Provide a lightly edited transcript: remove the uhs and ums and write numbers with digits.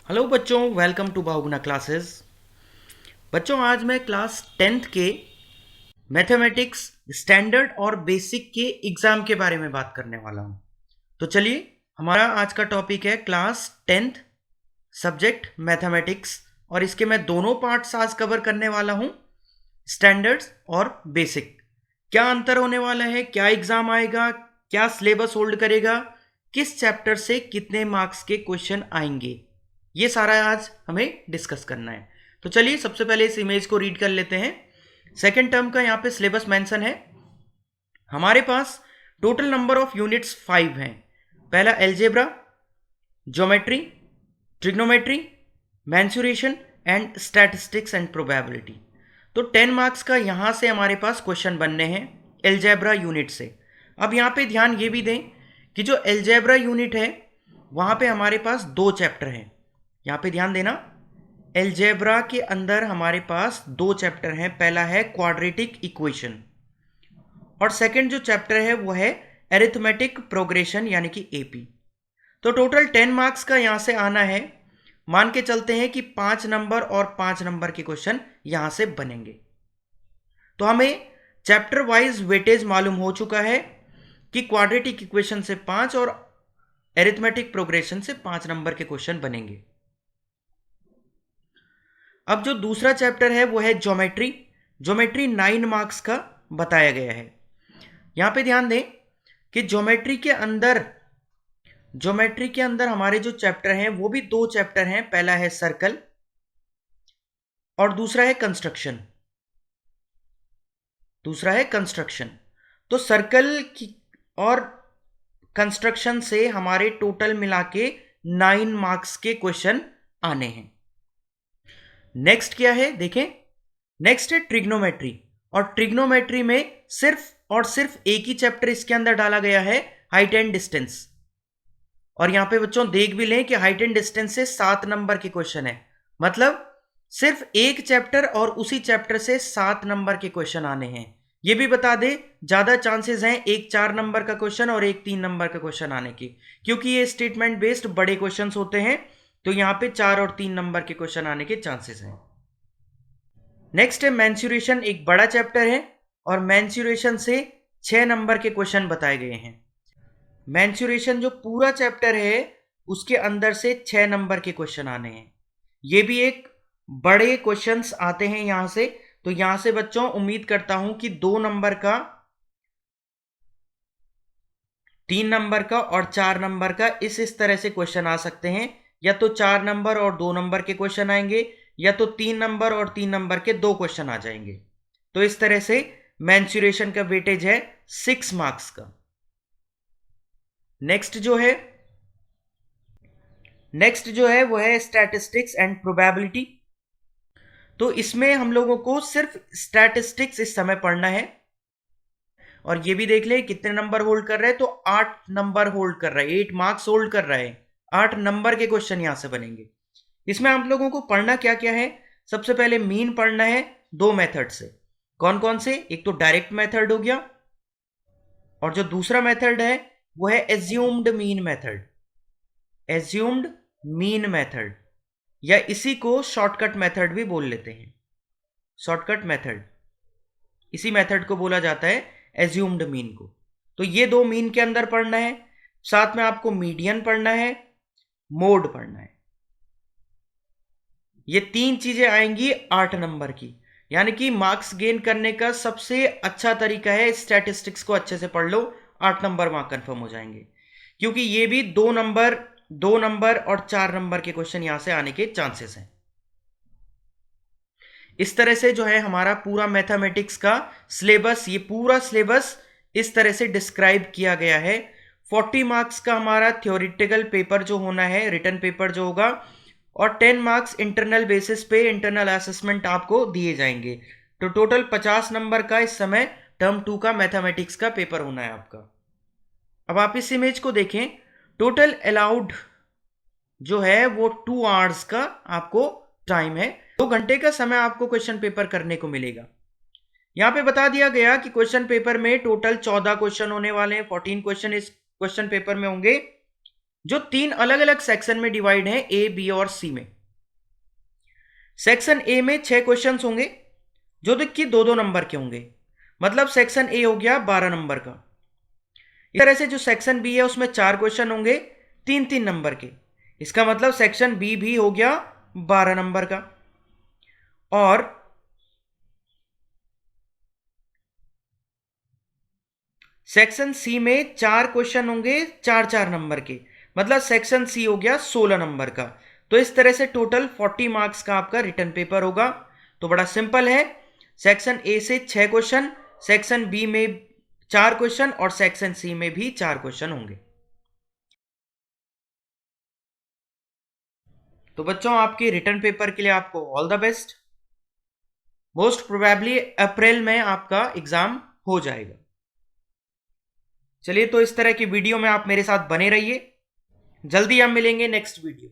Hello बच्चों, welcome to बाहुगुना classes. बच्चों, आज मैं क्लास 10th के मैथमेटिक्स स्टैंडर्ड और बेसिक के एग्जाम के बारे में बात करने वाला हूं। तो चलिए, हमारा आज का टॉपिक है क्लास 10th सब्जेक्ट मैथमेटिक्स, और इसके मैं दोनों पार्ट्स आज कवर करने वाला हूं, स्टैंडर्ड्स और बेसिक। क्या अंतर होने वाला है, क्या एग्जाम आएगा, क्या सिलेबस होल्ड करेगा, किस चैप्टर से कितने मार्क्स के क्वेश्चन आएंगे, ये सारा आज हमें डिस्कस करना है। तो चलिए, सबसे पहले इस इमेज को रीड कर लेते हैं। सेकेंड टर्म का यहाँ पे सिलेबस मेंशन है। हमारे पास टोटल नंबर ऑफ यूनिट्स 5 हैं। पहला algebra, geometry, trigonometry, mensuration and statistics and probability. तो 10 मार्क्स का यहां से हमारे पास क्वेश्चन बनने हैं एल्जेब्रा यूनिट से। अब यहां पे ध्यान ये भी दें कि जो एल्जेब्रा यूनिट है वहां पे हमारे पास दो चैप्टर हैं। यहां पे ध्यान देना, एल्जेब्रा के अंदर हमारे पास दो चैप्टर हैं। पहला है क्वाड्रेटिक इक्वेशन और सेकंड जो चैप्टर है वो है एरिथमेटिक प्रोग्रेशन यानी कि एपी। तो टोटल 10 मार्क्स का यहां से आना है। मान के चलते हैं कि 5 नंबर और 5 नंबर के क्वेश्चन यहां से बनेंगे। तो हमें चैप्टर वाइज वेटेज मालूम हो चुका है कि क्वाड्रेटिक इक्वेशन से 5 और एरिथमेटिक प्रोग्रेशन से 5 नंबर के क्वेश्चन बनेंगे। अब जो दूसरा चैप्टर है वो है ज्योमेट्री। ज्योमेट्री 9 मार्क्स का बताया गया है। यहां पे ध्यान दें कि ज्योमेट्री के अंदर हमारे जो चैप्टर हैं वो भी दो चैप्टर हैं। पहला है सर्कल और दूसरा है कंस्ट्रक्शन। तो सर्कल की और कंस्ट्रक्शन से हमारे टोटल मिला के 9 मार्क्स के क्वेश्चन आने हैं। नेक्स्ट क्या है देखें, नेक्स्ट है ट्रिग्नोमेट्री। और ट्रिग्नोमेट्री में सिर्फ और सिर्फ एक ही चैप्टर इसके अंदर डाला गया है, हाइट एंड डिस्टेंस। और यहां पे बच्चों देख भी लें कि हाइट एंड डिस्टेंस से 7 नंबर के क्वेश्चन है। मतलब सिर्फ एक चैप्टर और उसी चैप्टर से 7 नंबर के क्वेश्चन आने हैं। ये भी बता दे, ज्यादा चांसेस हैं एक 4 नंबर का क्वेश्चन और एक 3 नंबर का क्वेश्चन आने की, क्योंकि ये स्टेटमेंट बेस्ड बड़े क्वेश्चंस होते हैं। तो यहां पे 4 और 3 नंबर के क्वेश्चन आने के चांसेस हैं। नेक्स्ट है मेंसुरेशन, एक बड़ा चैप्टर है और मेंसुरेशन से 6 नंबर के क्वेश्चन बताए गए हैं। मेंसुरेशन जो पूरा चैप्टर है उसके अंदर से 6 नंबर के क्वेश्चन आने हैं। ये भी एक बड़े क्वेश्चंस आते हैं यहां से। तो यहां से बच्चों उम्मीद करता हूं कि 2 नंबर का, 3 नंबर का और 4 नंबर का इस तरह से क्वेश्चन आ सकते हैं। या तो 4 नंबर और 2 नंबर के क्वेश्चन आएंगे, या तो 3 नंबर और 3 नंबर के 2 क्वेश्चन आ जाएंगे। तो इस तरह से मेंसुरेशन का वेटेज है 6 मार्क्स का। नेक्स्ट जो है वो है स्टैटिस्टिक्स एंड प्रोबेबिलिटी। तो इसमें हम लोगों को सिर्फ स्टैटिस्टिक्स इस समय पढ़ना है। और ये भी देख ले कितने नंबर होल्ड कर रहे हैं, तो 8 नंबर होल्ड कर रहा है, 8 मार्क्स होल्ड कर रहा है। 8 नंबर के क्वेश्चन यहां से बनेंगे। इसमें आप लोगों को पढ़ना क्या क्या है, सबसे पहले मीन पढ़ना है दो मेथड से। कौन कौन से, एक तो डायरेक्ट मेथड हो गया और जो दूसरा मेथड है वो है assumed mean method. Assumed mean method या इसी को शॉर्टकट मेथड भी बोल लेते हैं। शॉर्टकट मेथड, इसी मेथड को बोला जाता है एज्यूम्ड मीन को। तो ये दो मीन के अंदर पढ़ना है, साथ में आपको मीडियन पढ़ना है, मोड पढ़ना है। ये तीन चीजें आएंगी 8 नंबर की। यानी कि मार्क्स गेन करने का सबसे अच्छा तरीका है स्टैटिस्टिक्स को अच्छे से पढ़ लो, 8 नंबर मार्क कंफर्म हो जाएंगे। क्योंकि ये भी 2 नंबर और 4 नंबर के क्वेश्चन यहां से आने के चांसेस हैं। इस तरह से जो है हमारा पूरा मैथमेटिक्स का सिलेबस, ये पूरा सिलेबस इस तरह से डिस्क्राइब किया गया है। 40 मार्क्स का हमारा थ्योरेटिकल पेपर जो होना है, रिटन पेपर जो होगा, और 10 मार्क्स इंटरनल बेसिस पे इंटरनल असेसमेंट आपको दिए जाएंगे। तो टोटल 50 नंबर का इस समय टर्म 2 का मैथमेटिक्स का पेपर होना है आपका। अब आप इस इमेज को देखें, टोटल अलाउड जो है वो 2 आवर्स का आपको टाइम है। 2 घंटे का समय आपको क्वेश्चन पेपर करने को मिलेगा। यहां पे बता दिया गया कि क्वेश्चन पेपर में टोटल 14 क्वेश्चन होने वाले हैं। 14 क्वेश्चन इस क्वेश्चन पेपर में होंगे। जो 3 अलग अलग सेक्शन में डिवाइड है, ए, बी और सी में। सेक्शन ए में 6 क्वेश्चन होंगे जो कि 2-2 नंबर के होंगे, मतलब सेक्शन ए हो गया 12 नंबर का। इस तरह से जो सेक्शन बी है उसमें 4 क्वेश्चन होंगे 3-3 नंबर के, इसका मतलब सेक्शन बी भी हो गया 12 नंबर का। और सेक्शन सी में 4 क्वेश्चन होंगे 4-4 नंबर के, मतलब सेक्शन सी हो गया 16 नंबर का। तो इस तरह से टोटल 40 मार्क्स का आपका रिटर्न पेपर होगा। तो बड़ा सिंपल है, सेक्शन ए से 6 क्वेश्चन, सेक्शन बी में 4 क्वेश्चन और सेक्शन सी में भी 4 क्वेश्चन होंगे। तो बच्चों, आपके रिटर्न पेपर के लिए आपको all the best. Most probably April में आपका एग्जाम हो जाएगा। चलिए, तो इस तरह की वीडियो में आप मेरे साथ बने रहिए। जल्दी हम मिलेंगे नेक्स्ट वीडियो।